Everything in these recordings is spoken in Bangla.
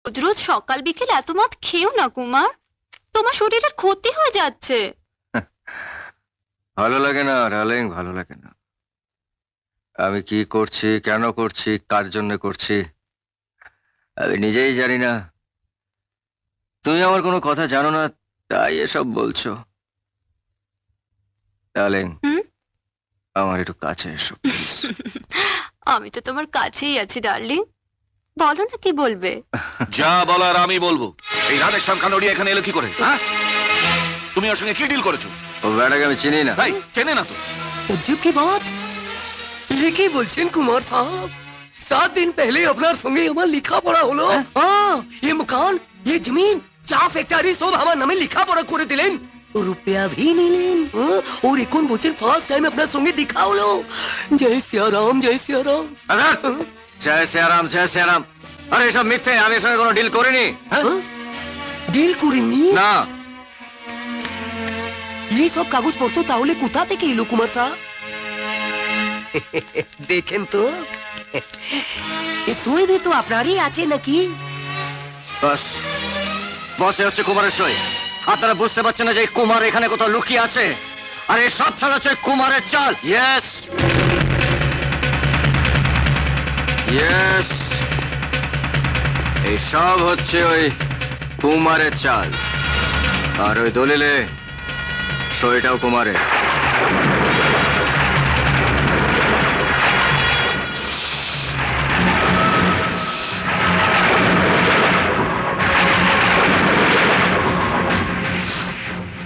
রোজ রোজ সকাল বিকেল এত মদ খেও না কুমার, তোমার শরীরের ক্ষতি হয়ে যাচ্ছে। ভালো লাগে না ডার্লিং, ভালো লাগে না। আমি কি করছি, কেন করছি, কার জন্য করছি আমি নিজেই জানি না। তুমি আমার কোনো কথা জানো না, তাই এসব বলছো। ডার্লিং, আমার একটু কাছে এসো প্লিজ। আমি তো তোমার কাছেই আছি ডার্লিং, বলো না কি বলবে। যা বলার আমি বলবো। এই রাধের খানোড়ি এখানে এলো কি করে? হ্যাঁ, তুমি ওর সঙ্গে কি ডিল করেছো? ও বেটাকে আমি চিনি না। ভাই চেনে না তো। तज्जुब की बात ये কি বলছেন কুমার সাহেব? 7 दिन पहले अपना संगे আমার লিখা পড়া হলো। हाँ, ये मकान, ये जमीन, চা ফ্যাক্টরি সব আমার নামে লিখা পড়া করে দিলেন। रुपया भी নিলেন। और এখন বলছেন ফার্স্ট টাইম আপনার সঙ্গে দেখা হলো। জয় সিয়ারাম, জয় সিয়ারাম। জয় সিয়ারাম, জয় সিয়ারাম। আরে এসব মিথ্যে, আমি এর সঙ্গে কোনো ডিল করিনি। ডিল করেননি? না। এই সব কাগজপত্র তাহলে কোথা থেকে এলো কুমার সাহেব? দেখেন তো, সই भी তো আপনারই আছে নাকি? বস, বসে হচ্ছে কুমারের সই। আপনারা বুঝতে পারছেন না যে এই কুমার এখানে কোথাও লুকিয়ে আছে? আর এই সব ছাড়া হচ্ছে কুমারের চাল। ইয়েস, ইয়েস, এই সব হচ্ছে ওই কুমারের চাল। আর ওই দলিলে সইটাও কুমারের।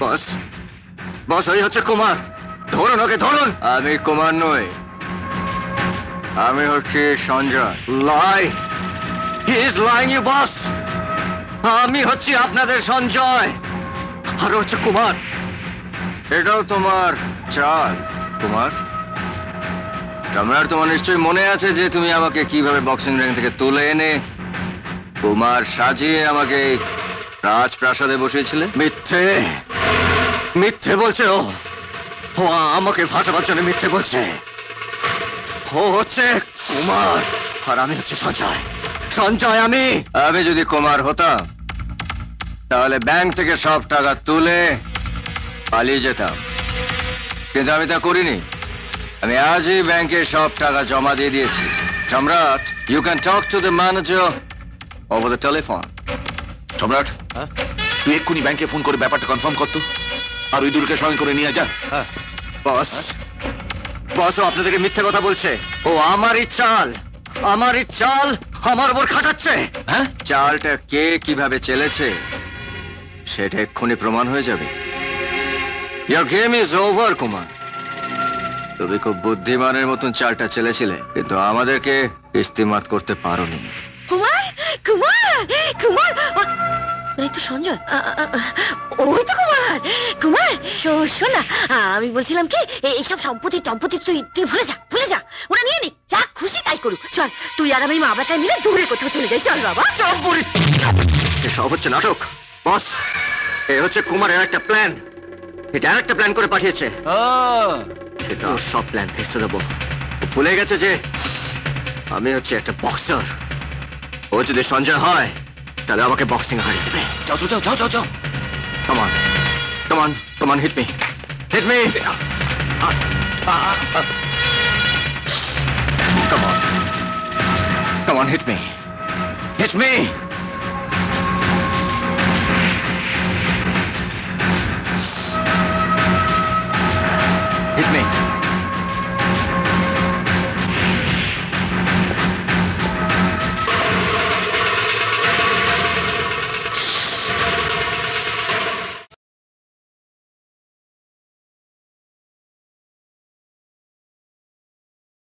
বস, বস ওই হচ্ছে কুমার। ধরুন ওকে, ধরুন। আমি কুমার নই, আমি হচ্ছি Sanjay. Lie, he is lying you boss. আমি হচ্ছি আপনাদের সঞ্জয়, আর হচ্ছে কুমার। এটাও তোমার চাল কুমার। সম্রাট, তোমার নিশ্চয়ই মনে আছে যে তুমি আমাকে কিভাবে বক্সিং রিং থেকে তুলে এনে কুমার সাজিয়ে আমাকে রাজপ্রাসাদে বসিয়েছিলে। মিথ্যে, মিথ্যে বলছে ও। ও আমাকে ফাঁসাবার জন্য মিথ্যে বলছে। ও হচ্ছে কুমার, আর আমি হচ্ছে সঞ্জয়। সঞ্জয় আমি। আমি যদি কুমার হতাম তাহলে ব্যাংক থেকে সব টাকা তুলে পালিয়ে যেতাম, কিন্তু আমি তা করিনি। আমি আজই ব্যাংকে সব টাকা জমা দিয়ে দিয়েছি। Samrat, you can talk to the manager over the telephone. Samrat, তুই এক্ষুনি ব্যাংকে ফোন করে ব্যাপারটা কনফার্ম করতো, আর ওই দুলকে সঙ্গে করে নিয়ে যা। বস, বস ও আপনাদেরকে মিথ্যে কথা বলছে। ও আমারই চাল, আমারই চাল আমার উপর খাটাচ্ছে। হ্যাঁ, চালটা কে কিভাবে চেলেছে সেটা এক্ষুনি প্রমাণ হয়ে যাবে। Your game is over, Kumar. তুমি খুব বুদ্ধিমানের মতন চালটা চেলেছিলে, কিন্তু আমাদেরকে ইস্তেমাল করতে পারোনি। কুমার, কুমার, কুমার, এই তো সঞ্জয়। ওই তো কুমার। কুমার শোন না, আমি বলছিলাম কি, এইসব সম্পত্তি টম্পত্তি তুই ভুলে যা, ভুলে যা। ওরা নিয়ে নি, যা খুশি তাই করুক। চল, তুই আর আমি মা বেটায় মিলে দূরে কোথাও চলে যাই। চল বাবা, চল। এসব হচ্ছে নাটক বস। এ হচ্ছে কুমারের একটা প্ল্যান। এটা আরেকটা প্ল্যান করে পাঠিয়েছে। সেটা সব প্ল্যান ভেস্তে দেবো। ও ভুলে গেছে যে আমি হচ্ছে একটা বক্সার। ও যদি সঞ্জয় হয় তাহলে আমাকে বক্সিং হারিয়ে দেবে। যাও যাও যাও যাও যাও। Come on, come on, come on, hit me, hit me. Come on, come on, hit me, hit me.